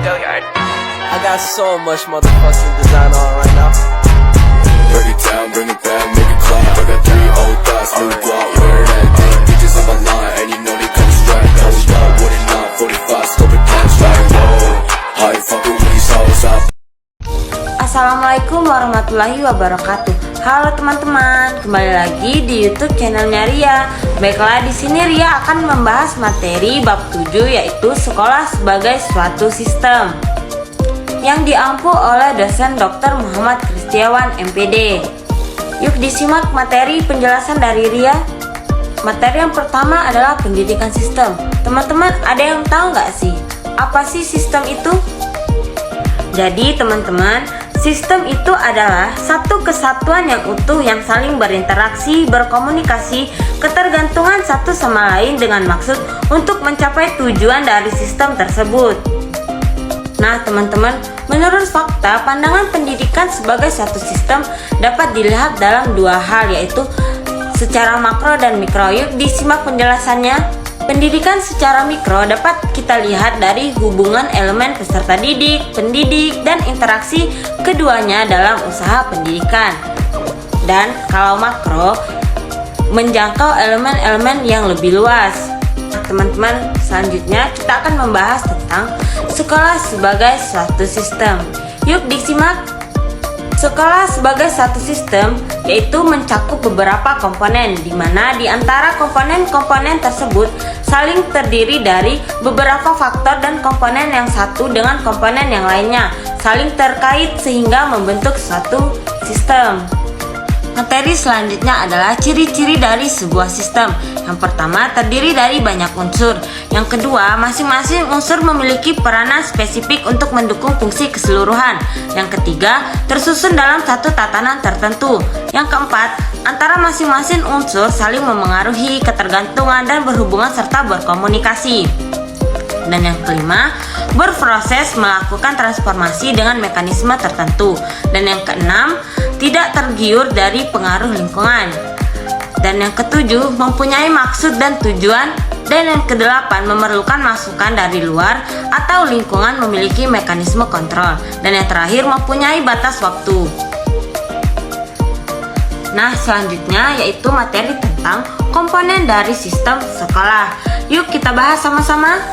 I got so much motherfucking design on right now. Break it down, bring it back, make it clap. I got 3 old thoughts, new guap, wear that thing. Bitches on my line, and you know they come straight. Hold up, what it not, 45, scope it down, straight. Whoa, how you fucking with these hoes up? Assalamualaikum warahmatullahi wabarakatuh. Halo teman-teman, kembali lagi di YouTube channelnya Ria. Baiklah, di sini Ria akan membahas materi bab 7, yaitu sekolah sebagai suatu sistem, yang diampu oleh dosen Dr. Muhammad Kristiawan MPD. Yuk disimak materi penjelasan dari Ria. Materi yang pertama adalah pendidikan sistem. Teman-teman, ada yang tahu nggak sih apa sih sistem itu? Jadi teman-teman, sistem itu adalah satu kesatuan yang utuh yang saling berinteraksi, berkomunikasi, ketergantungan satu sama lain dengan maksud untuk mencapai tujuan dari sistem tersebut. Nah teman-teman, menurut fakta, pandangan pendidikan sebagai satu sistem dapat dilihat dalam dua hal, yaitu secara makro dan mikro. Yuk disimak penjelasannya. Pendidikan secara mikro dapat kita lihat dari hubungan elemen peserta didik, pendidik, dan interaksi keduanya dalam usaha pendidikan. Dan kalau makro, menjangkau elemen-elemen yang lebih luas. Teman-teman, selanjutnya kita akan membahas tentang sekolah sebagai suatu sistem. Yuk disimak. Sekolah sebagai satu sistem yaitu mencakup beberapa komponen, di mana di antara komponen-komponen tersebut saling terdiri dari beberapa faktor, dan komponen yang satu dengan komponen yang lainnya saling terkait sehingga membentuk suatu sistem. Materi selanjutnya adalah ciri-ciri dari sebuah sistem. Yang pertama, terdiri dari banyak unsur. Yang kedua, masing-masing unsur memiliki peranan spesifik untuk mendukung fungsi keseluruhan. Yang ketiga, tersusun dalam satu tatanan tertentu. Yang keempat, antara masing-masing unsur saling memengaruhi, ketergantungan, dan berhubungan serta berkomunikasi. Dan yang kelima, berproses melakukan transformasi dengan mekanisme tertentu. Dan yang keenam, tidak tergiur dari pengaruh lingkungan. Dan yang ketujuh, mempunyai maksud dan tujuan. Dan yang kedelapan, memerlukan masukan dari luar atau lingkungan, memiliki mekanisme kontrol. Dan yang terakhir, mempunyai batas waktu. Nah, selanjutnya yaitu materi tentang komponen dari sistem sekolah. Yuk kita bahas sama-sama.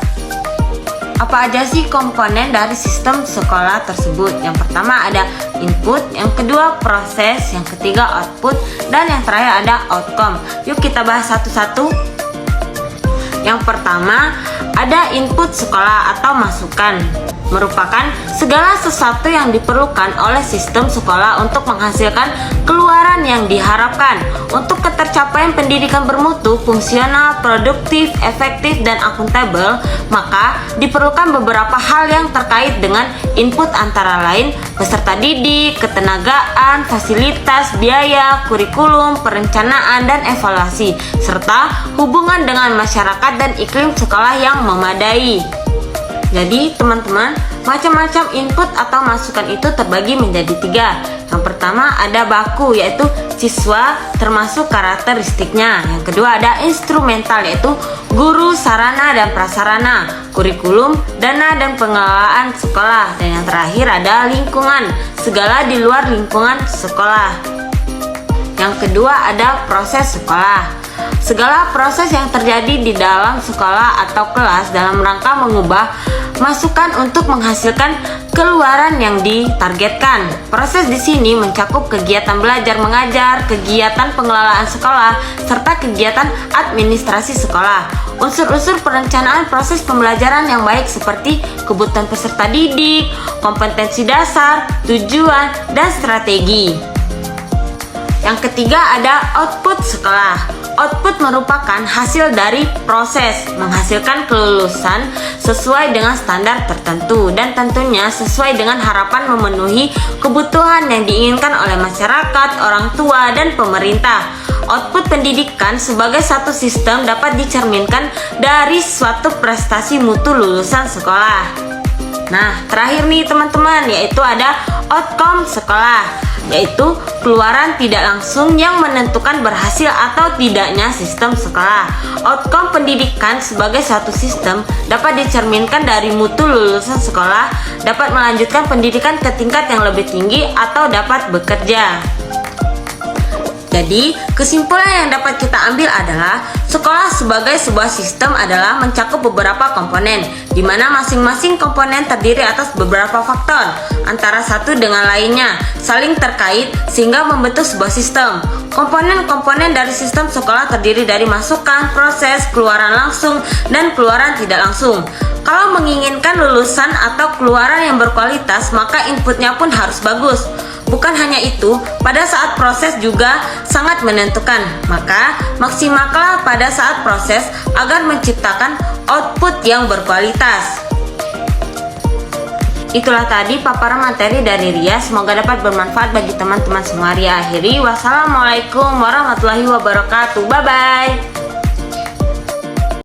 Apa aja sih komponen dari sistem sekolah tersebut? Yang pertama ada input, yang kedua proses, yang ketiga output, dan yang terakhir ada outcome. Yuk kita bahas satu-satu. Yang pertama ada input sekolah atau masukan, merupakan segala sesuatu yang diperlukan oleh sistem sekolah untuk menghasilkan keluaran yang diharapkan. Untuk ketercapaian pendidikan bermutu, fungsional, produktif, efektif, dan akuntabel, maka diperlukan beberapa hal yang terkait dengan input, antara lain peserta didik, ketenagaan, fasilitas, biaya, kurikulum, perencanaan, dan evaluasi, serta hubungan dengan masyarakat dan iklim sekolah yang memadai. Jadi teman-teman, macam-macam input atau masukan itu terbagi menjadi 3. Yang pertama ada baku, yaitu siswa termasuk karakteristiknya. Yang kedua ada instrumental, yaitu guru, sarana, dan prasarana, kurikulum, dana, dan pengelolaan sekolah. Dan yang terakhir ada lingkungan, segala di luar lingkungan sekolah. Yang kedua ada proses sekolah. Segala proses yang terjadi di dalam sekolah atau kelas dalam rangka mengubah masukan untuk menghasilkan keluaran yang ditargetkan. Proses di sini mencakup kegiatan belajar mengajar, kegiatan pengelolaan sekolah, serta kegiatan administrasi sekolah. Unsur-unsur perencanaan proses pembelajaran yang baik seperti kebutuhan peserta didik, kompetensi dasar, tujuan, dan strategi. Yang ketiga ada output sekolah. Output merupakan hasil dari proses menghasilkan kelulusan sesuai dengan standar tertentu, dan tentunya sesuai dengan harapan memenuhi kebutuhan yang diinginkan oleh masyarakat, orang tua, dan pemerintah. Output pendidikan sebagai satu sistem dapat dicerminkan dari suatu prestasi mutu lulusan sekolah. Nah, terakhir nih teman-teman, yaitu ada outcome sekolah. yaitu keluaran tidak langsung yang menentukan berhasil atau tidaknya sistem sekolah. Outcome pendidikan sebagai suatu sistem dapat dicerminkan dari mutu lulusan sekolah, dapat melanjutkan pendidikan ke tingkat yang lebih tinggi, atau dapat bekerja. Jadi, kesimpulan yang dapat kita ambil adalah sekolah sebagai sebuah sistem adalah mencakup beberapa komponen, di mana masing-masing komponen terdiri atas beberapa faktor, antara satu dengan lainnya, saling terkait sehingga membentuk sebuah sistem. Komponen-komponen dari sistem sekolah terdiri dari masukan, proses, keluaran langsung, dan keluaran tidak langsung. Kalau menginginkan lulusan atau keluaran yang berkualitas, maka inputnya pun harus bagus. Bukan hanya itu, pada saat proses juga sangat menentukan. Maka, maksimalkanlah pada saat proses agar menciptakan output yang berkualitas. Itulah tadi paparan materi dari Ria, semoga dapat bermanfaat bagi teman-teman semua. Ria akhiri, wassalamualaikum warahmatullahi wabarakatuh. Bye-bye.